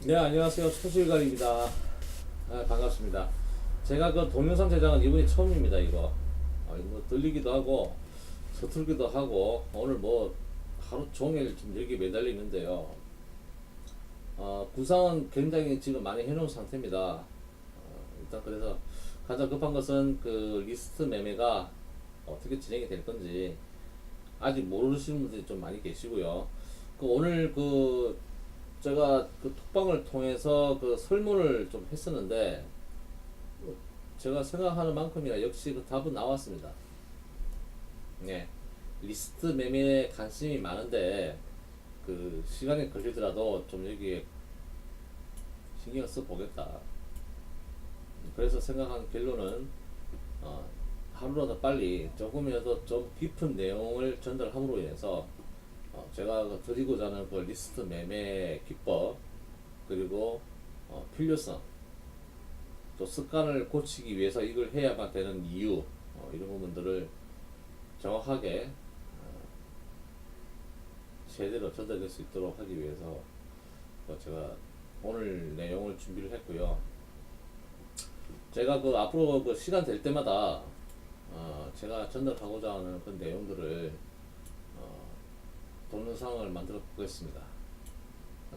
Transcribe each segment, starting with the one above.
네, 안녕하세요. 소실갈입니다. 반갑습니다. 제가 그 동영상 제작은 이번이 처음입니다, 이거. 뭐 들리기도 하고, 서툴기도 하고, 오늘 뭐 하루 종일 지금 여기 매달려 있는데요. 구상은 굉장히 지금 많이 해놓은 상태입니다. 일단 그래서 가장 급한 것은 그 리스트 매매가 어떻게 진행이 될 건지 아직 모르시는 분들이 좀 많이 계시고요. 그 오늘 그 제가 그 톡방을 통해서 그 설문을 좀 했었는데 제가 생각하는 만큼이나 역시 그 답은 나왔습니다. 네. 리스트 매매에 관심이 많은데 그 시간이 걸리더라도 좀 여기에 신경 써 보겠다. 그래서 생각한 결론은 어, 하루라도 빨리 조금이라도 좀 깊은 내용을 전달함으로 인해서 제가 그 드리고자 하는 그 리스트 매매 기법 그리고 필요성 또 습관을 고치기 위해서 이걸 해야만 되는 이유 이런 부분들을 정확하게 제대로 전달될 수 있도록 하기 위해서 제가 오늘 내용을 준비를 했고요. 제가 그 앞으로 그 시간 될 때마다 제가 전달하고자 하는 그 내용들을 동영상을 만들어 보겠습니다.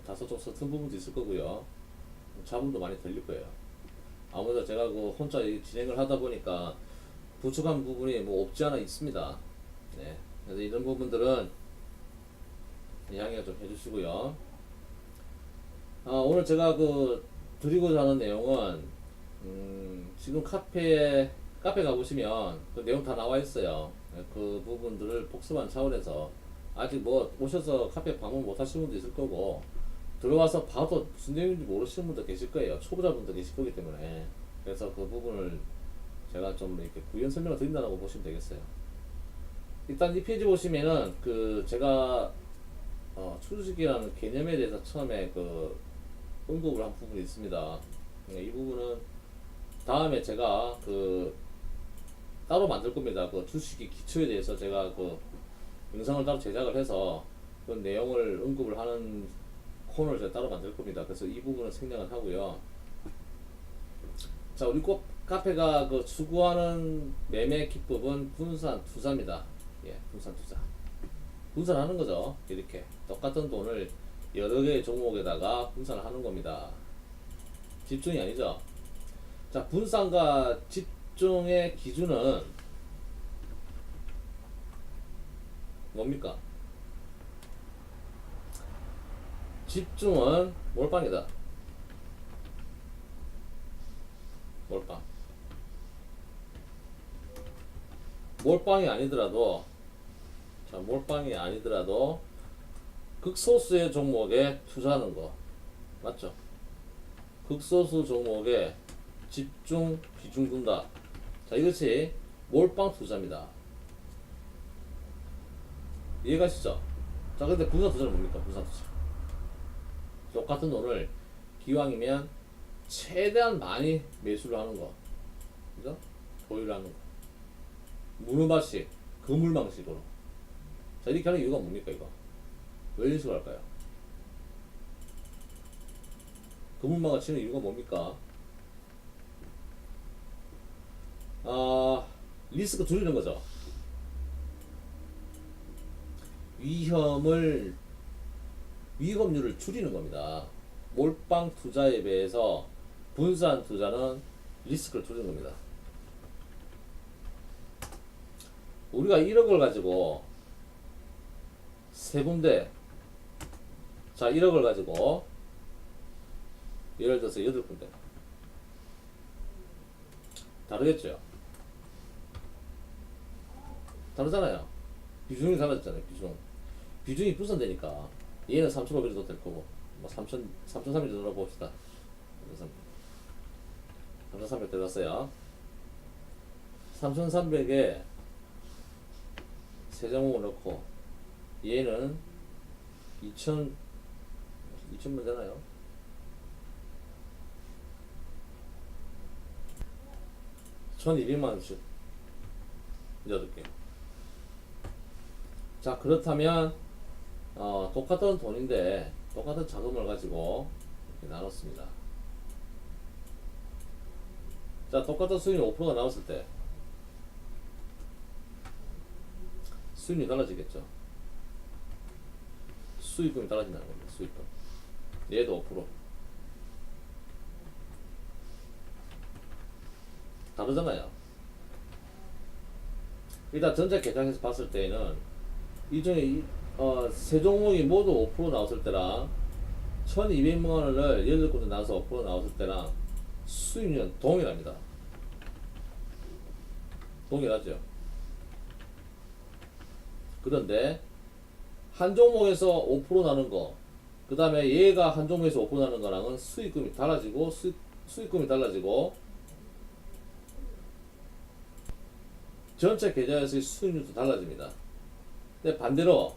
다소 좀 서툰 부분도 있을 거고요. 잡음도 많이 들릴 거예요. 아무래도 제가 그 혼자 진행을 하다 보니까 부족한 부분이 뭐 없지 않아 있습니다. 네. 그래서 이런 부분들은 양해 좀 해주시고요. 오늘 제가 그 드리고자 하는 내용은 지금 카페 가보시면 그 내용 다 나와 있어요. 그 부분들을 복습한 차원에서 아직 뭐 오셔서 카페 방문 못 하시는 분도 있을 거고 들어와서 봐도 무슨 내용인지 모르시는 분도 계실 거예요. 초보자분도 계실 거기 때문에. 그래서 그 부분을 제가 좀 이렇게 구현 설명을 드린다고 보시면 되겠어요. 일단 이 페이지 보시면은 그 제가 추주식이라는 개념에 대해서 처음에 그 언급을 한 부분이 있습니다. 이 부분은 다음에 제가 그 따로 만들 겁니다. 그 주식의 기초에 대해서 제가 그 영상을 따로 제작을 해서 그 내용을 언급을 하는 코너를 제가 따로 만들 겁니다. 그래서 이 부분은 생략을 하고요. 자, 우리 꼭 카페가 그 추구하는 매매 기법은 분산 투자입니다. 예, 분산 투자. 분산하는 거죠. 이렇게 똑같은 돈을 여러 개의 종목에다가 분산을 하는 겁니다. 집중이 아니죠. 자, 분산과 집중의 기준은 뭡니까? 집중은 몰빵이다. 몰빵. 몰빵이 아니더라도, 자, 몰빵이 아니더라도 극소수의 종목에 투자하는 거. 맞죠? 극소수 종목에 집중 비중 둔다. 자, 이것이 몰빵 투자입니다. 이해가시죠? 자, 근데 분산 투자는 뭡니까? 분산 투자. 똑같은 돈을 기왕이면 최대한 많이 매수를 하는 거. 그죠? 보유를 하는 거. 무효마식, 그물망식으로. 자, 이렇게 하는 이유가 뭡니까, 이거? 왜 이런 식으로 할까요? 그물망을 치는 이유가 뭡니까? 리스크 줄이는 거죠. 위험률을 줄이는 겁니다. 몰빵 투자에 비해서 분산 투자는 리스크를 줄이는 겁니다. 우리가 1억을 가지고 세 군데, 자, 1억을 가지고 예를 들어서 8군데. 다르겠죠? 다르잖아요. 비중이 달라졌잖아요, 비중이 분산되니까 얘는 3,500도 될 거고 뭐 3,300 정도 봅시다. 3,300 들어갔어요. 3,300에 세 종목을 넣고 얘는 2,000만 되나요? 1,200만원씩 8개. 자, 그렇다면 똑같은 돈인데 똑같은 자금을 가지고 이렇게 나눴습니다. 자, 똑같은 수익률 5%가 나왔을 때 수익률이 달라지겠죠. 수익금이 달라진다는 겁니다. 수익금. 얘도 5%. 다르잖아요. 일단 전체 계산해서 봤을 때는 이 중에 세 종목이 모두 5% 나왔을 때랑 1200만 원을 8곳에 나눠서 5% 나왔을 때랑 수익률은 동일합니다. 동일하죠. 그런데 한 종목에서 5% 나는 거, 그 다음에 얘가 한 종목에서 5% 나는 거랑은 수익금이 달라지고 수익금이 달라지고 전체 계좌에서의 수익률도 달라집니다. 근데 반대로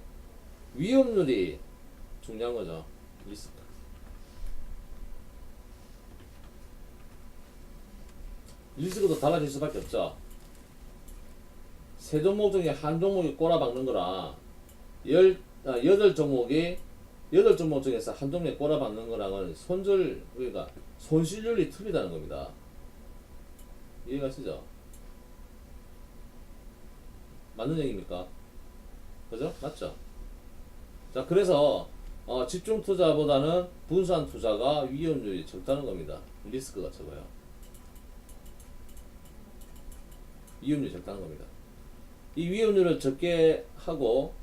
위험률이 중요한 거죠. 리스크. 리스크도 달라질 수밖에 없죠. 세 종목 중에 한 종목이 꼬라박는 거랑 8종목 중에서 한 종목이 꼬라박는 거랑은 그러니까 손실률이 틀리다는 겁니다. 이해가시죠? 맞는 얘기입니까? 그죠? 맞죠? 자, 그래서 집중 투자보다는 분산 투자가 위험률이 적다는 겁니다. 리스크가 적어요. 위험률이 적다는 겁니다. 이 위험률을 적게 하고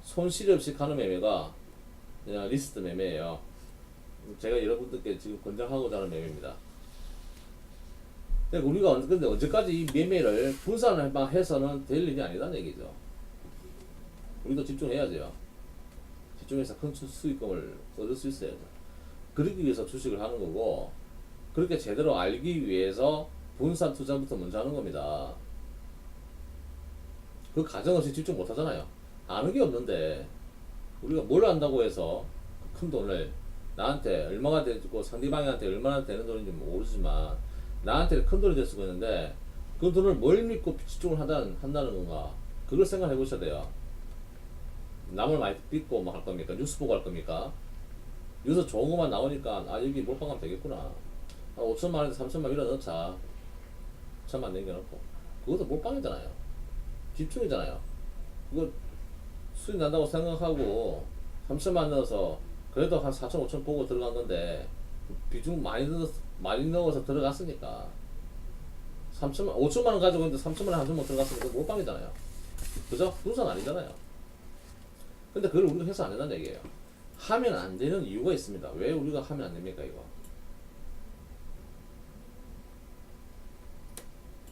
손실 없이 가는 매매가 그냥 리스트 매매예요. 제가 여러분들께 지금 권장하고자 하는 매매입니다. 우리가 근데 언제까지 이 매매를 분산을 해서는 될 일이 아니다는 얘기죠. 우리도 집중해야죠. 집중해서 큰 수익금을 얻을 수 있어야죠. 그러기 위해서 주식을 하는 거고, 그렇게 제대로 알기 위해서 분산 투자부터 먼저 하는 겁니다. 그 가정 없이 집중 못 하잖아요. 아는 게 없는데 우리가 뭘 안다고 해서 큰 돈을 나한테 얼마가 되고 상대방한테 얼마나 되는 돈인지 모르지만 나한테 큰 돈이 될 수가 있는데 그 돈을 뭘 믿고 집중을 한다는 건가, 그걸 생각해 보셔야 돼요. 남을 많이 믿고 뭐 할 겁니까? 뉴스 보고 할 겁니까? 뉴스 좋은 것만 나오니까 여기 몰빵하면 되겠구나, 5천만 원에서 3천만 원 밀어 넣자, 1천만 원 남겨놓고, 그것도 몰빵이잖아요. 집중이잖아요. 그거 수익 난다고 생각하고 3천만 원 넣어서 그래도 한 4천 5천 보고 들어간 건데 비중 많이 넣어서 들어갔으니까 5천만 원 가지고 있는데 3천만 원 한 종목 들어갔으니까 몰빵이잖아요. 그죠? 분산 아니잖아요. 근데 그걸 우리가 해서 안 된다는 얘기예요. 하면 안 되는 이유가 있습니다. 왜 우리가 하면 안 됩니까, 이거?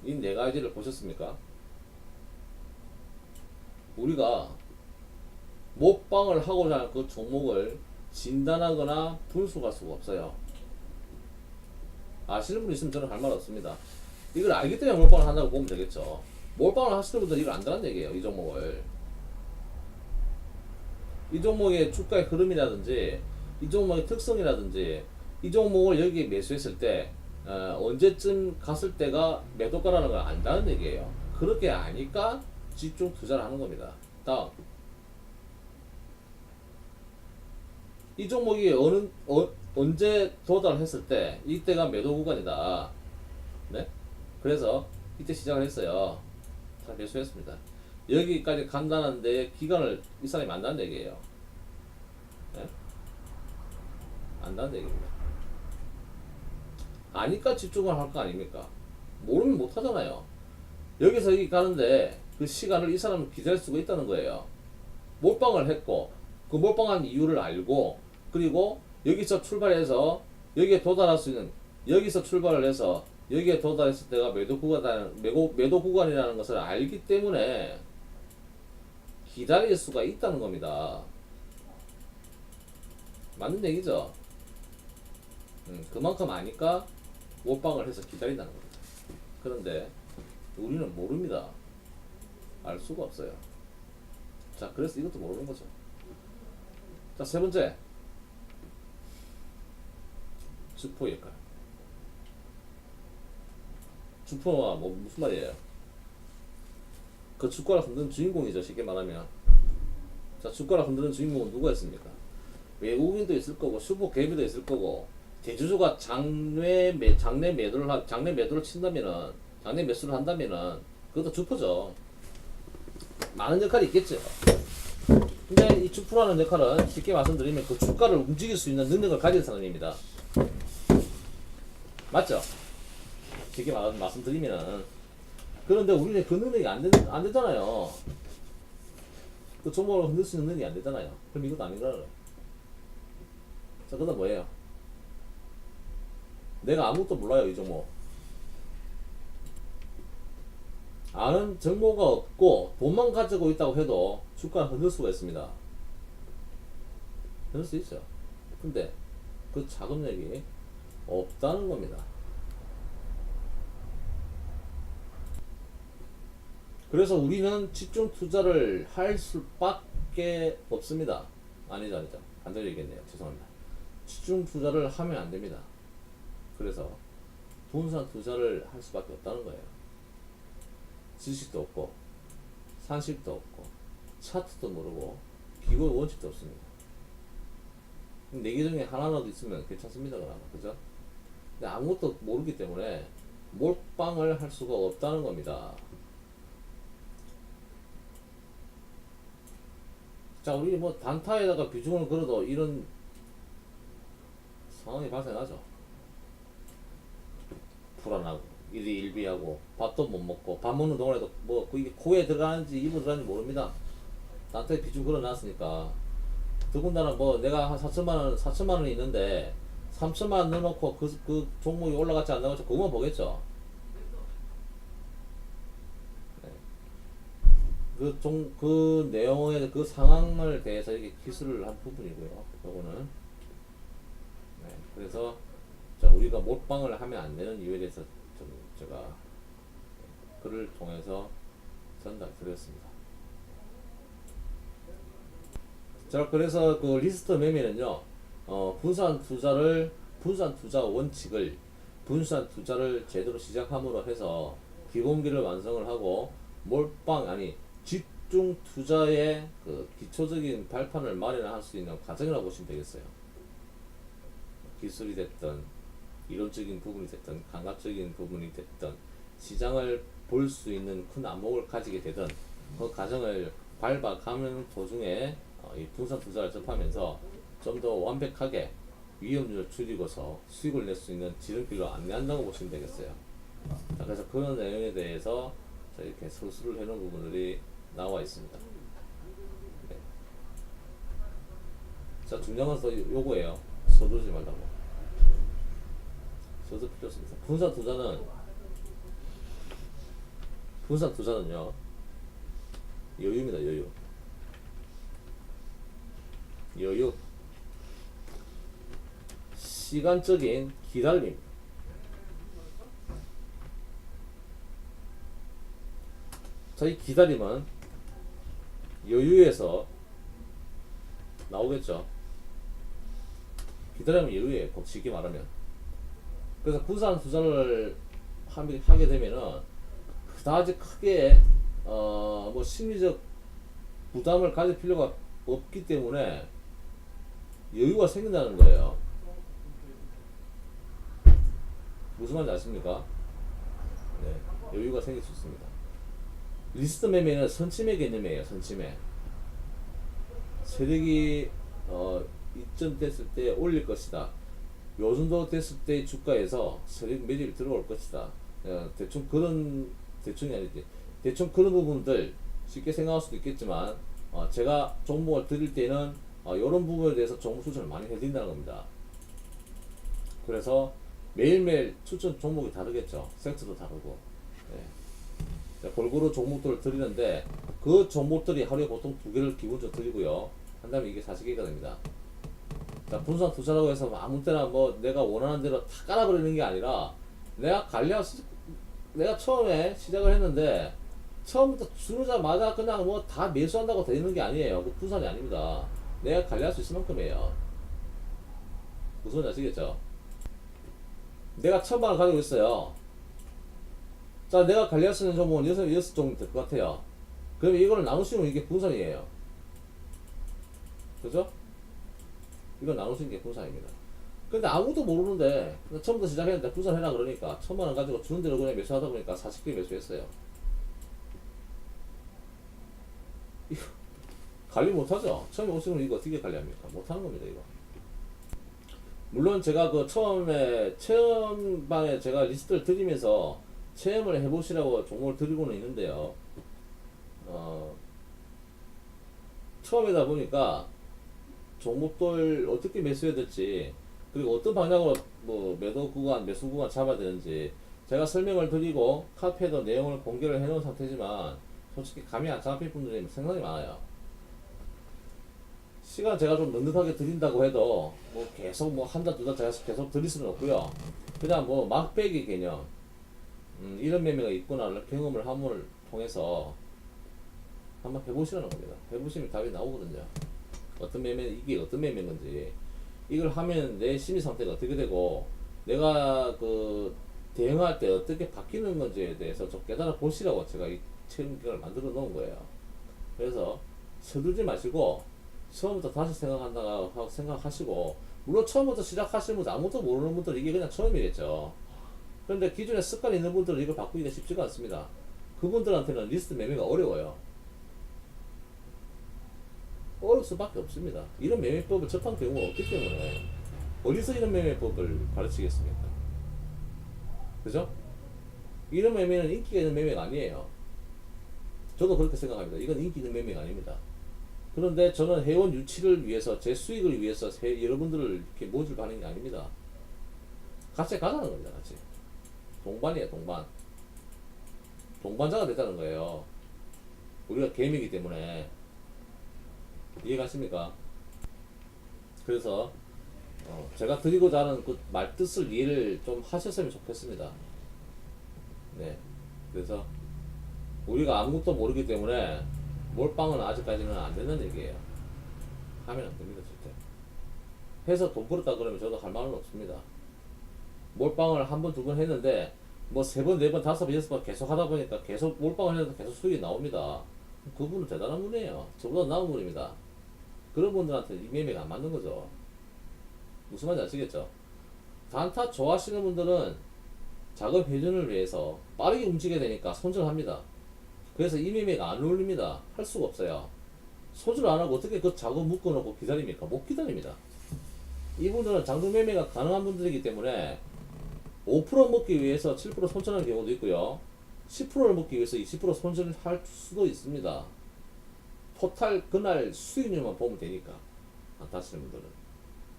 이 네 가지를 보셨습니까? 우리가 몰빵을 하고자 하는 그 종목을 진단하거나 분석할 수가 없어요. 아시는 분 있으면 저는 할 말 없습니다. 이걸 알기 때문에 몰빵을 한다고 보면 되겠죠. 몰빵을 하시는 분들은 이걸 안다는 얘기예요. 이 종목을. 이 종목의 주가의 흐름이라든지 이 종목의 특성이라든지 이 종목을 여기에 매수했을 때 언제쯤 갔을 때가 매도가라는 걸 안다는 얘기예요. 그렇게 아니까 집중 투자를 하는 겁니다. 다음, 이 종목이 언제 도달했을 때 이때가 매도 구간이다. 네? 그래서 이때 시작을 했어요. 다 매수했습니다. 여기까지 간다는데 기간을 이 사람이 안다는 얘기예요. 네? 안다는 얘기입니다. 아니까 집중을 할 거 아닙니까? 모르면 못 하잖아요. 여기서 여기 가는데 그 시간을 이 사람은 기다릴 수가 있다는 거예요. 몰빵을 했고 그 몰빵한 이유를 알고, 그리고 여기서 출발해서 여기에 도달할 수 있는, 여기서 출발을 해서 여기에 도달했을 때가 매도 구간이라는 것을 알기 때문에 기다릴 수가 있다는 겁니다. 맞는 얘기죠? 그만큼 아니까 몰빵을 해서 기다린다는 겁니다. 그런데 우리는 모릅니다. 알 수가 없어요. 자, 그래서 이것도 모르는 거죠. 자, 세 번째, 주포 역할. 주포가 무슨 말이에요? 그 주가를 흔드는 주인공이죠, 쉽게 말하면. 자, 주가를 흔드는 주인공은 누가 있습니까? 외국인도 있을 거고 슈퍼 개미도 있을 거고 대주주가 장내 매도를 친다면은 장내 매수를 한다면은 그것도 주포죠. 많은 역할이 있겠죠. 근데 이 주포라는 역할은 쉽게 말씀드리면 그 주가를 움직일 수 있는 능력을 가진 사람입니다. 맞죠? 쉽게 말씀드리면은. 그런데 우리는 그 능력이 안 되잖아요. 그 종목을 흔들 수 있는 능력이 안 되잖아요. 그럼 이것도 아니라요. 자, 그다음 뭐예요? 내가 아무것도 몰라요, 이 종목. 아는 정보가 없고 돈만 가지고 있다고 해도 주가를 흔들 수가 있습니다. 흔들 수 있어요. 근데 그 자금력이 없다는 겁니다. 그래서 우리는 집중 투자를 할 수밖에 없습니다. 아니죠. 반대로 얘기했네요. 죄송합니다. 집중 투자를 하면 안 됩니다. 그래서 분산 투자를 할 수밖에 없다는 거예요. 지식도 없고 산식도 없고 차트도 모르고 기본 원칙도 없습니다. 4개 중에 하나라도 있으면 괜찮습니다. 그러면 그죠? 근데 아무것도 모르기 때문에 몰빵을 할 수가 없다는 겁니다. 자, 우리 뭐 단타에다가 비중을 걸어도 이런 상황이 발생하죠. 불안하고 일희일비하고 밥도 못 먹고 밥 먹는 동안에도 뭐 이게 코에 들어가는지 입으로 들어가는지 모릅니다. 단타에 비중 걸어놨으니까. 더군다나 뭐 내가 한 4천만 원이 있는데 3천만 원 넣어놓고 그 종목이 올라갔지 안 나갔지 그거만 보겠죠. 그 내용의 그 상황을 대해서 이렇게 기술을 한 부분이고요. 요거는. 네, 그래서 자, 우리가 몰빵을 하면 안 되는 이유에 대해서 좀 제가 글을 통해서 전달드렸습니다. 자, 그래서 그 리스트 매매는요, 분산 투자 원칙을, 분산 투자를 제대로 시작함으로 해서 기본기를 완성을 하고 집중 투자의 그 기초적인 발판을 마련할 수 있는 과정이라고 보시면 되겠어요. 기술이 됐든 이론적인 부분이 됐든 감각적인 부분이 됐든 시장을 볼 수 있는 큰 안목을 가지게 되든 그 과정을 밟아가는 도중에 이 분산 투자를 접하면서 좀 더 완벽하게 위험률을 줄이고서 수익을 낼 수 있는 지름길로 안내한다고 보시면 되겠어요. 자, 그래서 그런 내용에 대해서 이렇게 서술을 해놓은 부분들이 나와 있습니다. 네. 자, 중요한 건 요거예요. 서두르지 말라고. 서둘 필요 없습니다. 분산 투자는요, 여유입니다. 여유. 시간적인 기다림입니다. 자, 이 기다림은 여유에서 나오겠죠. 기다림은 여유예요. 쉽게 말하면. 그래서 분산 투자를 하게 되면은 그다지 크게 뭐 심리적 부담을 가질 필요가 없기 때문에 여유가 생긴다는 거예요. 무슨 말인지 아십니까? 네, 여유가 생길 수 있습니다. 리스트 매매는 선침의 개념이에요. 선침의 세력이 이점 됐을 때 올릴 것이다. 요 정도 됐을 때 주가에서 세력 매집이 들어올 것이다. 대충이 아니지. 대충 그런 부분들 쉽게 생각할 수도 있겠지만 제가 종목을 드릴 때는 이런 부분에 대해서 종목 추천을 많이 해드린다는 겁니다. 그래서 매일매일 추천 종목이 다르겠죠. 섹터도 다르고. 네. 골고루 종목들을 드리는데 그 종목들이 하루에 보통 2개를 기본적으로 드리고요. 한 다음에 이게 40개가 됩니다. 자, 분산 투자라고 해서 아무 때나 뭐 내가 원하는 대로 다 깔아버리는 게 아니라 내가 처음에 시작을 했는데 처음부터 주자마자 그냥 뭐 다 매수한다고 되는 게 아니에요. 그 분산이 아닙니다. 내가 관리할 수 있을 만큼이에요. 무슨 말인지 아시겠죠? 내가 1,000만 원 가지고 있어요. 자, 내가 관리할 수 있는 종목은 6종목 될 것 같아요. 그러면 이거를 나누시면 이게 분산이에요. 그죠? 이거 나눌 수 있는 게 분산입니다. 근데 아무도 모르는데 처음부터 시작했는데 분산해라 그러니까 1,000만 원 가지고 주는 대로 그냥 매수하다 보니까 40개 매수했어요. 이거 관리 못하죠. 처음에 오시면 이거 어떻게 관리합니까? 못하는 겁니다 이거. 물론 제가 그 처음에 체험방에 제가 리스트를 드리면서 체험을 해보시라고 종목을 드리고는 있는데요. 처음이다 보니까 종목들 어떻게 매수해야 될지, 그리고 어떤 방향으로 뭐 매도 구간, 매수 구간 잡아야 되는지 제가 설명을 드리고 카페에도 내용을 공개를 해놓은 상태지만 솔직히 감이 안 잡힐 분들이 상당히 많아요. 시간 제가 좀 넉넉하게 드린다고 해도 뭐 계속 뭐 한 달, 두 달 제가 계속 드릴 수는 없고요. 그냥 뭐 막배기 개념, 이런 매매가 있구나를 경험을 함을 통해서 한번 해보시라는 겁니다. 해보시면 답이 나오거든요. 어떤 매매, 이게 어떤 매매인 건지, 이걸 하면 내 심리 상태가 어떻게 되고 내가 그 대응할 때 어떻게 바뀌는 건지에 대해서 좀 깨달아 보시라고 제가 이 체험 기간을 만들어 놓은 거예요. 그래서 서두르지 마시고 처음부터 다시 생각한다고 생각하시고, 물론 처음부터 시작하시는 분들, 아무것도 모르는 분들 이게 그냥 처음이겠죠. 그런데 기존에 습관이 있는 분들은 이걸 바꾸기가 쉽지가 않습니다. 그분들한테는 리스트 매매가 어려워요. 어려울 수밖에 없습니다. 이런 매매법을 접한 경우가 없기 때문에 어디서 이런 매매법을 가르치겠습니까? 그죠? 이런 매매는 인기가 있는 매매가 아니에요. 저도 그렇게 생각합니다. 이건 인기 있는 매매가 아닙니다. 그런데 저는 회원 유치를 위해서, 제 수익을 위해서 여러분들을 이렇게 모집하는 게 아닙니다. 같이 가자는 겁니다. 같이 동반이에요. 동반. 동반자가 되자는 거예요. 우리가 개미이기 때문에. 이해가십니까? 그래서 제가 드리고자 하는 그 말뜻을 이해를 좀 하셨으면 좋겠습니다. 네. 그래서 우리가 아무것도 모르기 때문에 몰빵은 아직까지는 안 되는 얘기예요. 하면 안 됩니다, 절대. 해서 돈 벌었다 그러면 저도 할 말은 없습니다. 몰빵을 한 번, 두 번 했는데 뭐 세 번, 네 번, 다섯 번, 여섯 번 계속 하다 보니까 계속 몰빵을 해도 계속 수익이 나옵니다. 그분은 대단한 분이에요. 저보다 나은 분입니다. 그런 분들한테 이 매매가 안 맞는 거죠. 무슨 말인지 아시겠죠? 단타 좋아하시는 분들은 자금 회전을 위해서 빠르게 움직여야 되니까 손절합니다. 그래서 이 매매가 안 어울립니다. 할 수가 없어요. 손절 안 하고 어떻게 그 자금 묶어놓고 기다립니까? 못 기다립니다. 이분들은 장중 매매가 가능한 분들이기 때문에 5% 먹기 위해서 7% 손절하는 경우도 있고요. 10%를 먹기 위해서 20% 손절을 할 수도 있습니다. 토탈 그날 수익률만 보면 되니까. 안 타시는 분들은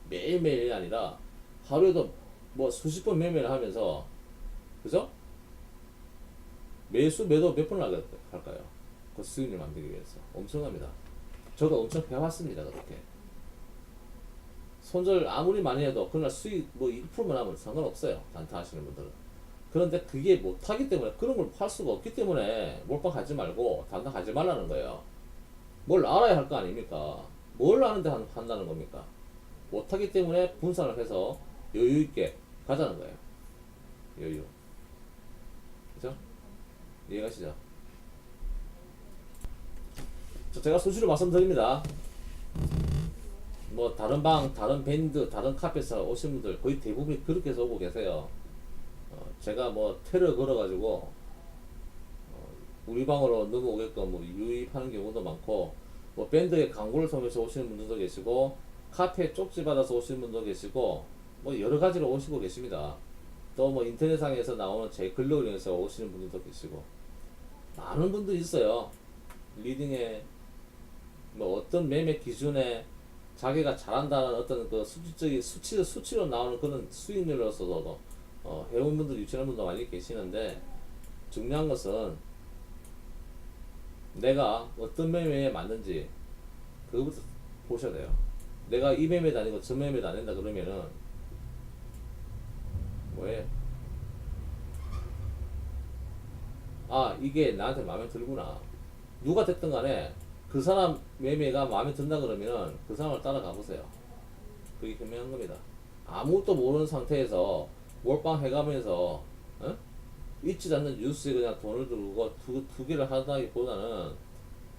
매일매일이 아니라 하루에도 뭐 수십 번 매매를 하면서, 그죠? 매수 매도 몇 번을 할까요? 그 수익률 만들기 위해서 엄청납니다. 저도 엄청 배웠습니다. 그렇게 손절 아무리 많이 해도 그날 수익 뭐 1%만 하면 상관없어요. 단타 하시는 분들은. 그런데 그게 못하기 때문에, 그런 걸 할 수가 없기 때문에 몰빵 하지 말고 단타 하지 말라는 거예요. 뭘 알아야 할 거 아닙니까? 뭘 아는데 한다는 겁니까? 못하기 때문에 분산을 해서 여유있게 가자는 거예요. 여유. 그죠? 이해가시죠? 제가 수시로 말씀드립니다. 뭐 다른 방, 다른 밴드, 다른 카페에서 오신 분들 거의 대부분이 그렇게 해서 오고 계세요. 제가 뭐 테러 걸어가지고 우리 방으로 넘어오게끔 뭐 유입하는 경우도 많고, 뭐 밴드의 광고를 통해서 오시는 분들도 계시고, 카페 쪽지 받아서 오시는 분도 계시고, 뭐 여러 가지로 오시고 계십니다. 또 뭐 인터넷상에서 나오는 제 글로 인해서 오시는 분들도 계시고, 많은 분들이 있어요. 리딩에 뭐 어떤 매매 기준에 자기가 잘한다는 어떤 그 수치적인 수치로 나오는 그런 수익률로서도 회원분들 유치하는 분도 많이 계시는데, 중요한 것은 내가 어떤 매매에 맞는지 그거부터 보셔야 돼요. 내가 이 매매도 아니고 저 매매도 안 된다 그러면은 뭐해? 아, 이게 나한테 마음에 들구나. 누가 됐든 간에 그 사람 매매가 마음에 든다 그러면은 그 사람을 따라가 보세요. 그게 분명한 겁니다. 아무것도 모르는 상태에서 몰빵 해가면서 있지 않는 뉴스에 그냥 돈을 들고 두 개를 하다기보다는,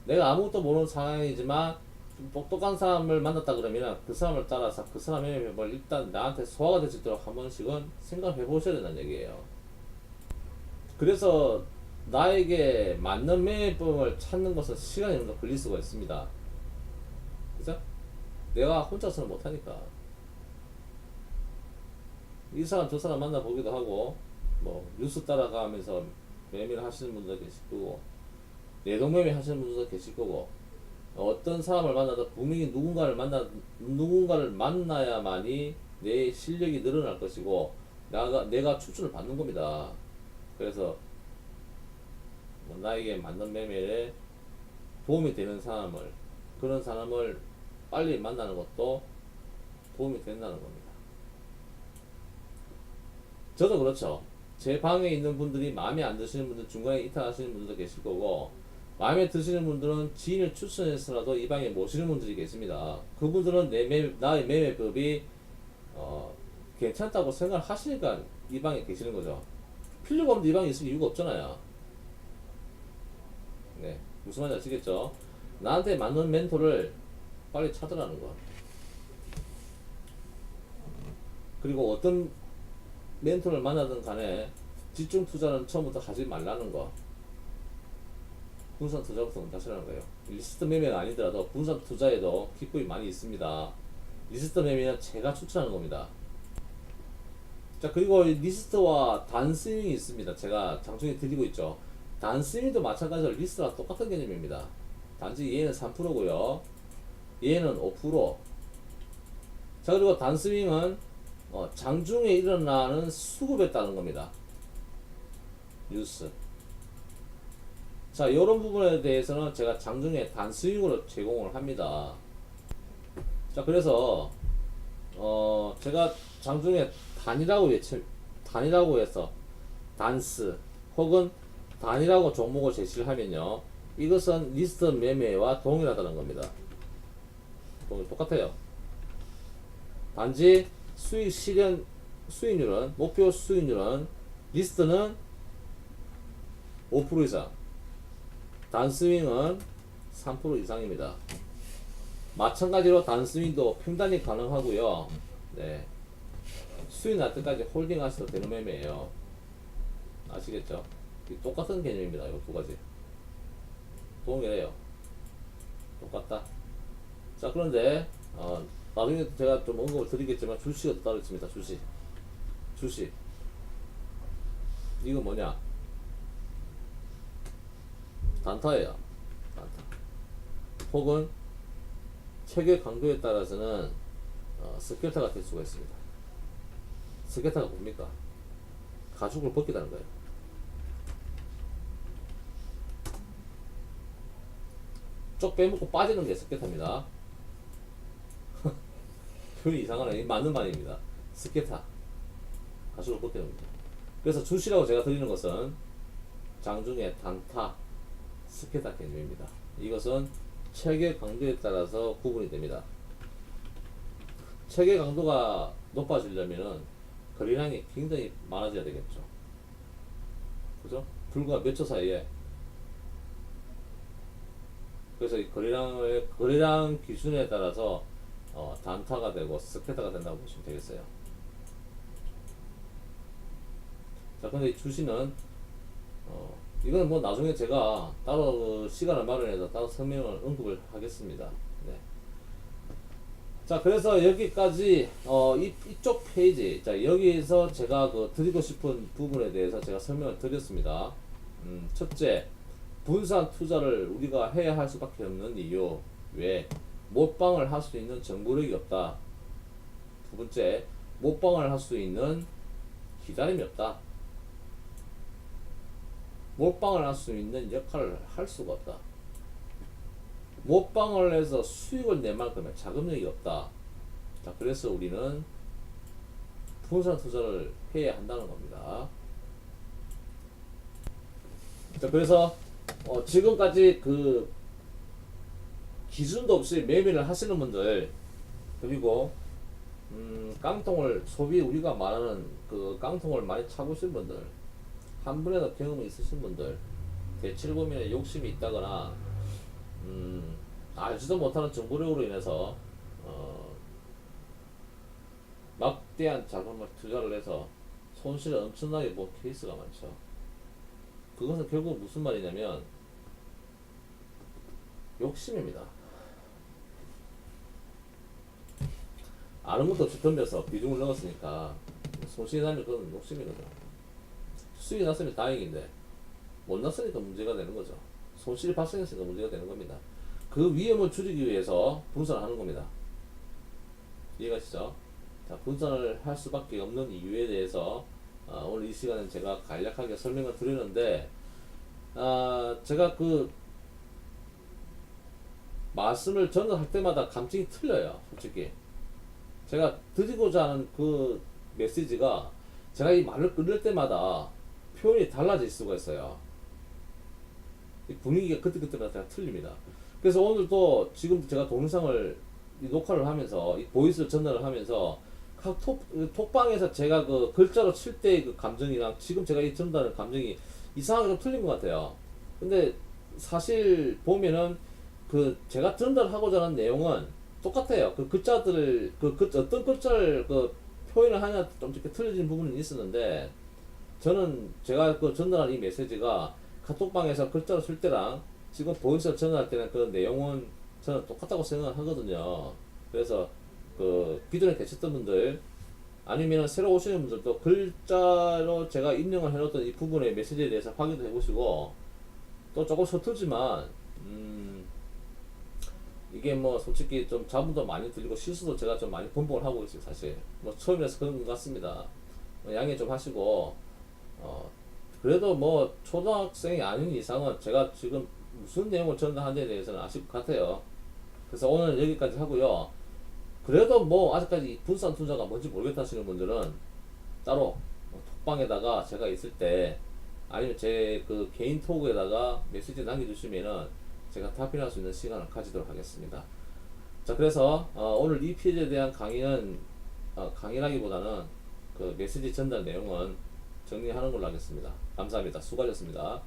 내가 아무것도 모르는 상황이지만 좀 똑똑한 사람을 만났다 그러면 그 사람을 따라서 그 사람의 매매법을 일단 나한테 소화가 될 수 있도록 한 번씩은 생각해 보셔야 된다는 얘기예요. 그래서 나에게 맞는 매매법을 찾는 것은 시간이 좀 더 걸릴 수가 있습니다. 그죠? 내가 혼자서는 못하니까. 이 사람 저 사람 만나보기도 하고, 뭐, 뉴스 따라가면서 매매를 하시는 분도 계실 거고, 내동매매 하시는 분들도 계실 거고, 어떤 사람을 만나도 분명히 누군가를 만나야만이 내 실력이 늘어날 것이고, 내가 추천을 받는 겁니다. 그래서, 뭐 나에게 맞는 매매에 도움이 되는 그런 사람을 빨리 만나는 것도 도움이 된다는 겁니다. 저도 그렇죠. 제 방에 있는 분들이 마음에 안 드시는 분들, 중간에 이탈하시는 분들도 계실 거고, 마음에 드시는 분들은 지인을 추천해서라도 이 방에 모시는 분들이 계십니다. 그분들은 나의 매매법이 괜찮다고 생각을 하시니까 이 방에 계시는 거죠. 필요가 없는데 이 방에 있을 이유가 없잖아요. 네, 무슨 말인지 아시겠죠? 나한테 맞는 멘토를 빨리 찾으라는 거. 그리고 어떤 멘토를 만나든 간에 집중 투자는 처음부터 하지 말라는 거. 분산 투자부터 먼저 하시라는 거예요. 리스트 매매가 아니더라도 분산 투자에도 기법이 많이 있습니다. 리스트 매매는 제가 추천하는 겁니다. 자, 그리고 리스트와 단스윙이 있습니다. 제가 장중에 드리고 있죠. 단스윙도 마찬가지로 리스트와 똑같은 개념입니다. 단지 얘는 3%고요. 얘는 5%. 자, 그리고 단스윙은 장중에 일어나는 수급에 따른 겁니다. 뉴스. 자, 이런 부분에 대해서는 제가 장중에 단스윙으로 제공을 합니다. 자, 그래서 제가 장중에 단이라고 해서 단스 혹은 단이라고 종목을 제시를 하면요, 이것은 리스트 매매와 동일하다는 겁니다. 똑같아요. 단지 수익률은, 목표 수익률은 리스트는 5% 이상, 단스윙은 3% 이상입니다. 마찬가지로 단스윙도 평단이 가능하고요. 네. 수익 날 때까지 홀딩 하셔도 되는 매매예요. 아시겠죠? 똑같은 개념입니다. 이 두 가지. 동일해요. 똑같다. 자, 그런데 나중에 제가 좀 언급을 드리겠지만 주식이 따로 있습니다. 주식. 이거 뭐냐? 단타예요. 단타. 혹은 체계 강도에 따라서는 스켈타가 될 수가 있습니다. 스켈타가 뭡니까? 가죽을 벗기다는 거예요. 쪽 빼먹고 빠지는 게 스켈타입니다. 표현이 이상하네. 맞는 말입니다. 스켈타. 가죽을 벗기는 겁니다. 그래서 주시라고 제가 드리는 것은 장중에 단타, 스켈타 개념입니다. 이것은 체계 강도에 따라서 구분이 됩니다. 체계 강도가 높아지려면은 거래량이 굉장히 많아져야 되겠죠. 그죠? 불과 몇 초 사이에. 그래서 이 거래량 기준에 따라서 단타가 되고 스켈타가 된다고 보시면 되겠어요. 자, 근데 이 주시는 이거는 뭐 나중에 제가 따로 시간을 마련해서 따로 설명을 언급을 하겠습니다. 네. 자, 그래서 여기까지 이쪽 페이지, 자, 여기에서 제가 드리고 싶은 부분에 대해서 제가 설명을 드렸습니다. 첫째, 분산 투자를 우리가 해야 할 수밖에 없는 이유. 왜? 몰빵을 할 수 있는 정보력이 없다. 두 번째, 몰빵을 할 수 있는 기다림이 없다. 몰빵을 할 수 있는 역할을 할 수가 없다. 몰빵을 해서 수익을 낼 만큼의 자금력이 없다. 자, 그래서 우리는 분산 투자를 해야 한다는 겁니다. 자, 그래서 지금까지 기준도 없이 매매를 하시는 분들, 그리고 깡통을 우리가 말하는 깡통을 많이 차보신 분들, 한 번에도 경험이 있으신 분들, 대출금에 욕심이 있다거나 알지도 못하는 정보력으로 인해서 어, 막대한 자금을 투자를 해서 손실을 엄청나게 본 케이스가 많죠. 그것은 결국 무슨 말이냐면 욕심입니다. 아는 것도 없이 덤벼서 비중을 넣었으니까 손실이 나면 그건 욕심이거든. 수익이 났으면 다행인데 못 났으니까 문제가 되는 거죠. 손실이 발생했으니까 문제가 되는 겁니다. 그 위험을 줄이기 위해서 분산을 하는 겁니다. 이해가시죠? 자, 분산을 할 수밖에 없는 이유에 대해서 오늘 이 시간은 제가 간략하게 설명을 드리는데 제가 그 말씀을 전달할 때마다 감정이 틀려요. 솔직히 제가 드리고자 하는 그 메시지가 제가 이 말을 끊을 때마다 표현이 달라질 수가 있어요. 이 분위기가 그때그때마다 다 틀립니다. 그래서 오늘도 지금 제가 동영상을 녹화를 하면서 이 보이스를 전달을 하면서 각 톡방에서 제가 그 글자로 칠 때 그 감정이랑 지금 제가 이 전달하는 감정이 이상하게 좀 틀린 것 같아요. 근데 사실 보면은 그 제가 전달하고자 하는 내용은 똑같아요. 그 글자들을 어떤 글자를 그 표현을 하냐 좀 이렇게 틀려진 부분은 있었는데 저는 제가 그 전달한 이 메시지가 카톡방에서 글자로 쓸 때랑 지금 보이스로 전달할 때는 그 내용은 저는 똑같다고 생각을 하거든요. 그래서 그 기존에 계셨던 분들 아니면 새로 오시는 분들도 글자로 제가 입력을 해놓던 이 부분의 메시지에 대해서 확인도 해보시고 또 조금 서툴지만 이게 뭐 솔직히 좀 자문도 많이 들리고 실수도 제가 좀 많이 번복을 하고 있어요. 사실 뭐 처음이라서 그런 것 같습니다. 뭐 양해 좀 하시고 그래도 뭐 초등학생이 아닌 이상은 제가 지금 무슨 내용을 전달하는 데 대해서는 아실 것 같아요. 그래서 오늘 여기까지 하고요. 그래도 뭐 아직까지 분산 투자가 뭔지 모르겠다 하시는 분들은 따로 톡방에다가 제가 있을 때 아니면 제 그 개인 톡에다가 메시지 남겨주시면은 제가 답변할 수 있는 시간을 가지도록 하겠습니다. 자, 그래서 오늘 이 피해에 대한 강의는 강의라기보다는 그 메시지 전달 내용은 정리하는 걸로 하겠습니다. 감사합니다. 수고하셨습니다.